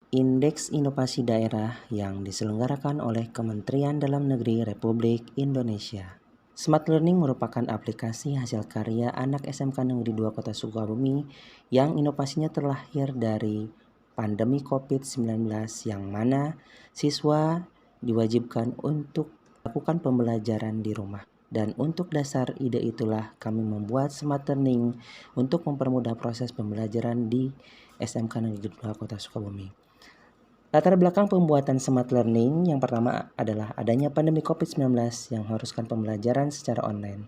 Indeks Inovasi Daerah yang diselenggarakan oleh Kementerian Dalam Negeri Republik Indonesia. Smart Learning merupakan aplikasi hasil karya anak SMK Negeri 2 Kota Sukabumi yang inovasinya terlahir dari pandemi COVID-19 yang mana siswa diwajibkan untuk melakukan pembelajaran di rumah. Dan untuk dasar ide itulah kami membuat Smart Learning untuk mempermudah proses pembelajaran di SMK Negeri 2 Kota Sukabumi. Latar belakang pembuatan Smart Learning yang pertama adalah adanya pandemi COVID-19 yang mengharuskan pembelajaran secara online.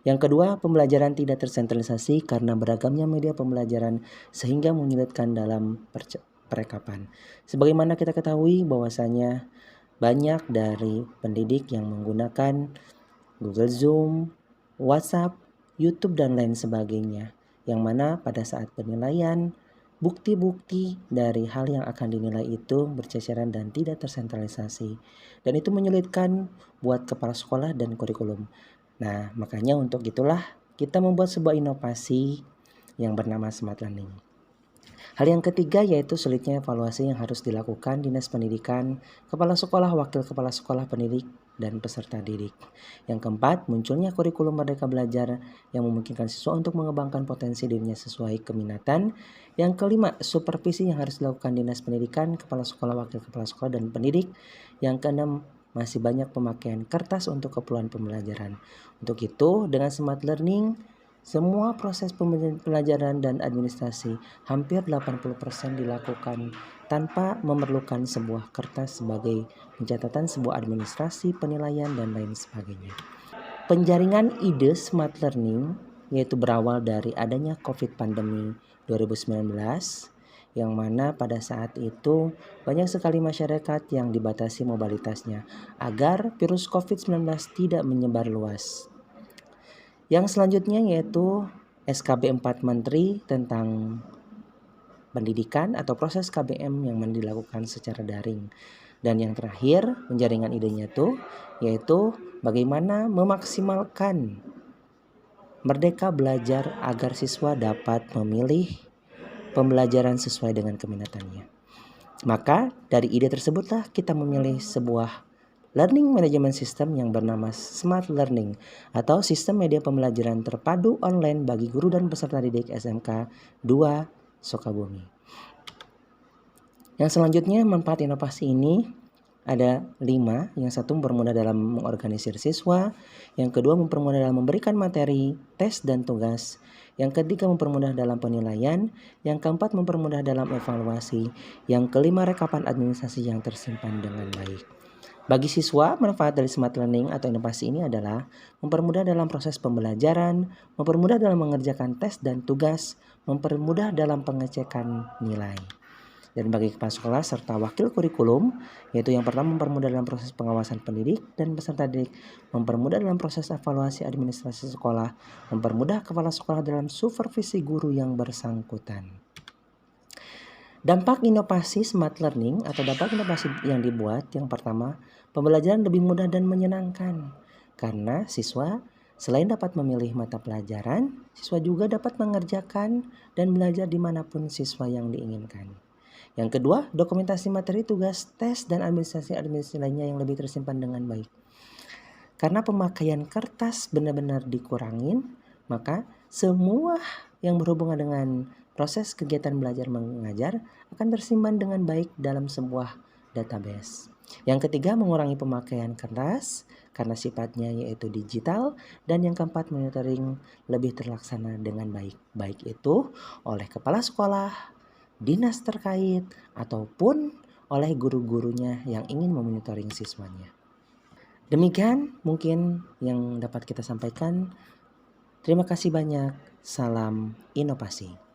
Yang kedua, pembelajaran tidak tersentralisasi karena beragamnya media pembelajaran sehingga menyulitkan dalam percakapan. Sebagaimana kita ketahui bahwasanya banyak dari pendidik yang menggunakan Google Zoom, WhatsApp, YouTube, dan lain sebagainya. Yang mana pada saat penilaian, bukti-bukti dari hal yang akan dinilai itu berceceran dan tidak tersentralisasi. Dan itu menyulitkan buat kepala sekolah dan kurikulum. Nah, makanya untuk itulah kita membuat sebuah inovasi yang bernama Smart Learning. Hal yang ketiga yaitu sulitnya evaluasi yang harus dilakukan Dinas Pendidikan, Kepala Sekolah, Wakil Kepala Sekolah Pendidik, dan peserta didik. Yang keempat, munculnya kurikulum Merdeka Belajar yang memungkinkan siswa untuk mengembangkan potensi dirinya sesuai keminatan. Yang kelima, supervisi yang harus dilakukan Dinas Pendidikan, Kepala Sekolah, Wakil Kepala Sekolah, dan Pendidik. Yang keenam, masih banyak pemakaian kertas untuk keperluan pembelajaran. Untuk itu, dengan Smart Learning, semua proses pembelajaran dan administrasi hampir 80% dilakukan tanpa memerlukan sebuah kertas sebagai pencatatan sebuah administrasi, penilaian, dan lain sebagainya. Penjaringan ide Smart Learning yaitu berawal dari adanya COVID pandemi 2019 yang mana pada saat itu banyak sekali masyarakat yang dibatasi mobilitasnya agar virus COVID-19 tidak menyebar luas. Yang selanjutnya yaitu SKB 4 Menteri tentang pendidikan atau proses KBM yang dilakukan secara daring. Dan yang terakhir penjaringan idenya yaitu bagaimana memaksimalkan Merdeka Belajar agar siswa dapat memilih pembelajaran sesuai dengan keminatannya. Maka dari ide tersebutlah kita memilih sebuah Learning Management System yang bernama Smart Learning atau sistem media pembelajaran terpadu online bagi guru dan peserta didik SMK 2 Sukabumi. Yang selanjutnya manfaat inovasi ini ada 5. Yang satu mempermudah dalam mengorganisir siswa. Yang kedua mempermudah dalam memberikan materi, tes, dan tugas. Yang ketiga mempermudah dalam penilaian. Yang keempat mempermudah dalam evaluasi. Yang kelima rekapan administrasi yang tersimpan dengan baik. Bagi siswa, manfaat dari Smart Learning atau inovasi ini adalah mempermudah dalam proses pembelajaran, mempermudah dalam mengerjakan tes dan tugas, mempermudah dalam pengecekan nilai. Dan bagi kepala sekolah serta wakil kurikulum, yaitu yang pertama mempermudah dalam proses pengawasan pendidik dan peserta didik, mempermudah dalam proses evaluasi administrasi sekolah, mempermudah kepala sekolah dalam supervisi guru yang bersangkutan. Dampak inovasi Smart Learning atau dampak inovasi yang dibuat yang pertama, pembelajaran lebih mudah dan menyenangkan karena siswa selain dapat memilih mata pelajaran, siswa juga dapat mengerjakan dan belajar dimanapun siswa yang diinginkan. Yang kedua, dokumentasi materi tugas, tes, dan administrasi lainnya yang lebih tersimpan dengan baik. Karena pemakaian kertas benar-benar dikurangin, maka semua yang berhubungan dengan proses kegiatan belajar mengajar akan tersimpan dengan baik dalam sebuah database. Yang ketiga, mengurangi pemakaian kertas karena sifatnya yaitu digital. Dan yang keempat, monitoring lebih terlaksana dengan baik. Baik itu oleh kepala sekolah, dinas terkait, ataupun oleh guru-gurunya yang ingin memonitoring siswanya. Demikian mungkin yang dapat kita sampaikan. Terima kasih banyak. Salam inovasi.